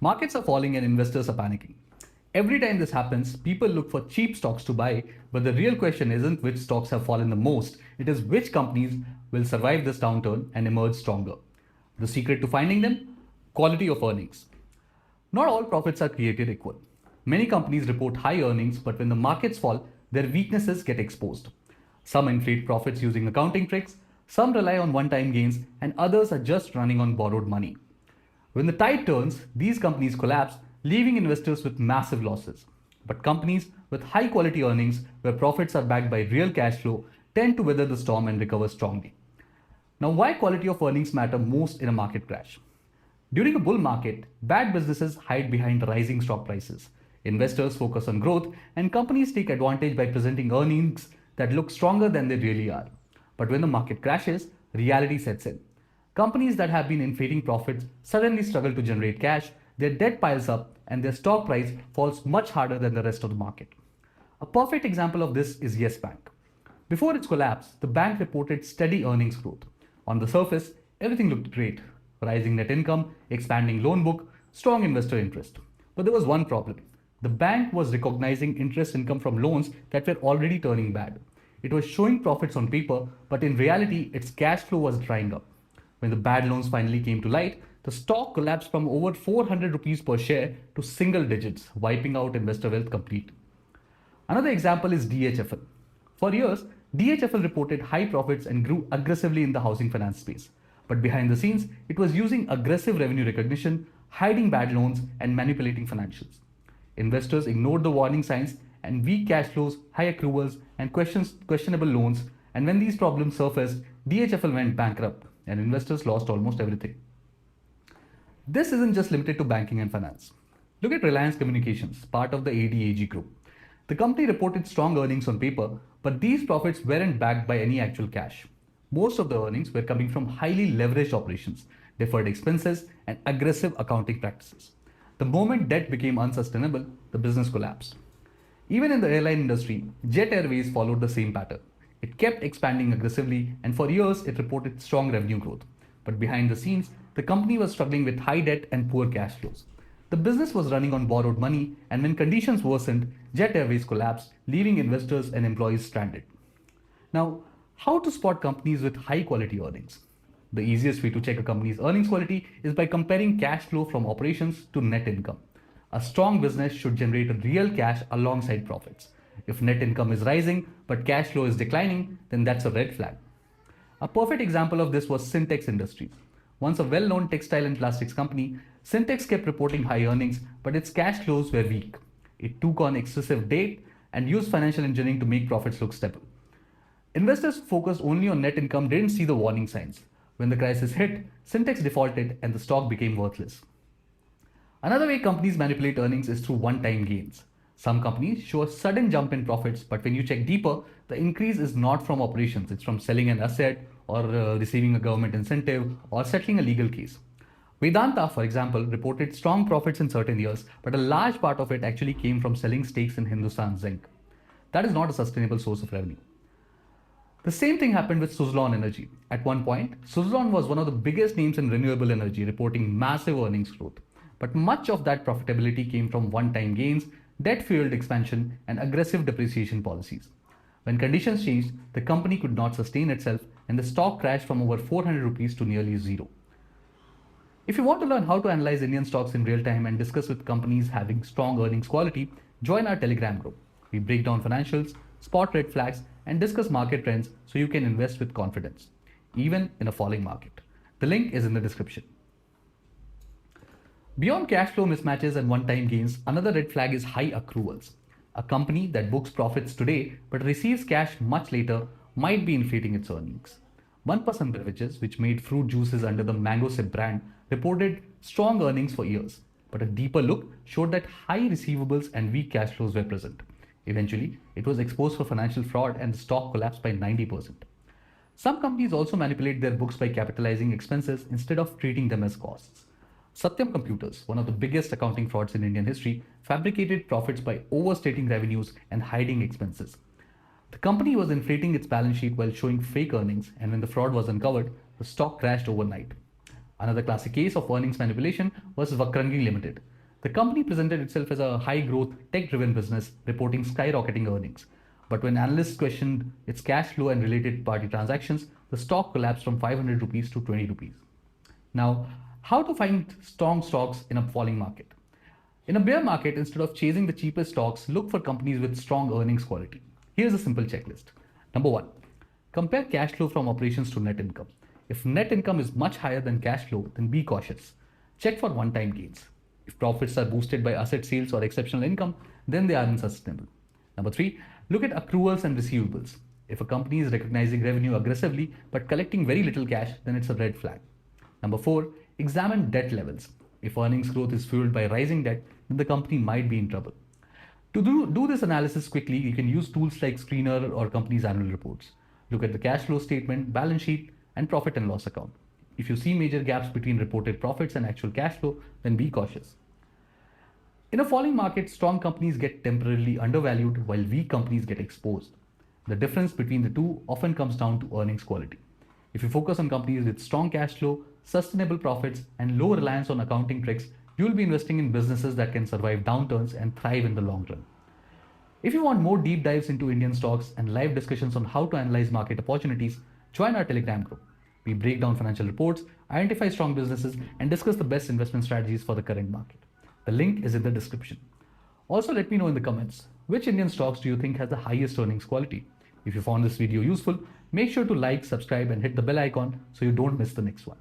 Markets are falling and investors are panicking. Every time this happens, people look for cheap stocks to buy, but the real question isn't which stocks have fallen the most, it is which companies will survive this downturn and emerge stronger. The secret to finding them? Quality of earnings. Not all profits are created equal. Many companies report high earnings, but when the markets fall, their weaknesses get exposed. Some inflate profits using accounting tricks, some rely on one time gains, and others are just running on borrowed money. When the tide turns, these companies collapse, leaving investors with massive losses. But companies with high quality earnings, where profits are backed by real cash flow, tend to weather the storm and recover strongly. Now, why quality of earnings matter most in a market crash? During a bull market, bad businesses hide behind rising stock prices. Investors focus on growth, and companies take advantage by presenting earnings that look stronger than they really are. But when the market crashes, reality sets in. Companies that have been inflating profits suddenly struggle to generate cash, their debt piles up, and their stock price falls much harder than the rest of the market. A perfect example of this is Yes Bank. Before its collapse, the bank reported steady earnings growth. On the surface, everything looked great: rising net income, expanding loan book, strong investor interest. But there was one problem. The bank was recognizing interest income from loans that were already turning bad. It was showing profits on paper, but in reality, its cash flow was drying up. When the bad loans finally came to light, the stock collapsed from over 400 rupees per share to single digits, wiping out investor wealth completely. Another example is DHFL. For years, DHFL reported high profits and grew aggressively in the housing finance space. But behind the scenes, it was using aggressive revenue recognition, hiding bad loans, and manipulating financials. Investors ignored the warning signs, and weak cash flows, high accruals, and questionable loans. And when these problems surfaced, DHFL went bankrupt, and investors lost almost everything. This isn't just limited to banking and finance. Look at Reliance Communications, part of the ADAG group. The company reported strong earnings on paper, but these profits weren't backed by any actual cash. Most of the earnings were coming from highly leveraged operations, deferred expenses, and aggressive accounting practices. The moment debt became unsustainable, the business collapsed. Even in the airline industry, Jet Airways followed the same pattern. It kept expanding aggressively, and for years it reported strong revenue growth. But behind the scenes, the company was struggling with high debt and poor cash flows. The business was running on borrowed money, and when conditions worsened, Jet Airways collapsed, leaving investors and employees stranded. Now, how to spot companies with high quality earnings? The easiest way to check a company's earnings quality is by comparing cash flow from operations to net income. A strong business should generate real cash alongside profits. If net income is rising but cash flow is declining, then that's a red flag. A perfect example of this was Syntex Industries. Once a well known textile and plastics company, Syntex kept reporting high earnings, but its cash flows were weak. It took on excessive debt and used financial engineering to make profits look stable. Investors focused only on net income didn't see the warning signs. When the crisis hit, Syntex defaulted and the stock became worthless. Another way companies manipulate earnings is through one time gains. Some companies show a sudden jump in profits, but when you check deeper, the increase is not from operations, it's from selling an asset or receiving a government incentive or settling a legal case. Vedanta, for example, reported strong profits in certain years, but a large part of it actually came from selling stakes in Hindustan Zinc. That is not a sustainable source of revenue. The same thing happened with Suzlon Energy. At one point, Suzlon was one of the biggest names in renewable energy, reporting massive earnings growth. But much of that profitability came from one time gains, debt fueled expansion, and aggressive depreciation policies. When conditions changed, the company could not sustain itself, and the stock crashed from over 400 rupees to nearly zero. If you want to learn how to analyze Indian stocks in real time and discuss with companies having strong earnings quality, join our Telegram group. We break down financials, spot red flags, and discuss market trends so you can invest with confidence, even in a falling market. The link is in the description. Beyond cash flow mismatches and one time gains, another red flag is high accruals. A company that books profits today but receives cash much later might be inflating its earnings. 1% Beverages, which made fruit juices under the Mango Sip brand, reported strong earnings for years, but a deeper look showed that high receivables and weak cash flows were present. Eventually, it was exposed for financial fraud and the stock collapsed by 90%. Some companies also manipulate their books by capitalizing expenses instead of treating them as costs. Satyam Computers, one of the biggest accounting frauds in Indian history, fabricated profits by overstating revenues and hiding expenses. The company was inflating its balance sheet while showing fake earnings, and when the fraud was uncovered, the stock crashed overnight. Another classic case of earnings manipulation was Vakrangi Limited. The company presented itself as a high growth, tech driven business reporting skyrocketing earnings. But when analysts questioned its cash flow and related party transactions, the stock collapsed from 500 rupees to 20 rupees. Now, how to find strong stocks in a falling market? In a bear market, instead of chasing the cheapest stocks, look for companies with strong earnings quality. Here's a simple checklist. Number one, compare cash flow from operations to net income. If net income is much higher than cash flow, then be cautious. Check for one time gains. If profits are boosted by asset sales or exceptional income, then they are unsustainable. Number three, look at accruals and receivables. If a company is recognizing revenue aggressively but collecting very little cash, then it's a red flag. Number four, examine debt levels. If earnings growth is fueled by rising debt, then the company might be in trouble. To do this analysis quickly, you can use tools like Screener or company's annual reports. Look at the cash flow statement, balance sheet, and profit and loss account. If you see major gaps between reported profits and actual cash flow, then be cautious. In a falling market, strong companies get temporarily undervalued while weak companies get exposed. The difference between the two often comes down to earnings quality. If you focus on companies with strong cash flow, sustainable profits, and low reliance on accounting tricks, you will be investing in businesses that can survive downturns and thrive in the long run. If you want more deep dives into Indian stocks and live discussions on how to analyze market opportunities, join our Telegram group. We break down financial reports, identify strong businesses, and discuss the best investment strategies for the current market. The link is in the description. Also, let me know in the comments, which Indian stocks do you think has the highest earnings quality? If you found this video useful, make sure to like, subscribe, and hit the bell icon so you don't miss the next one.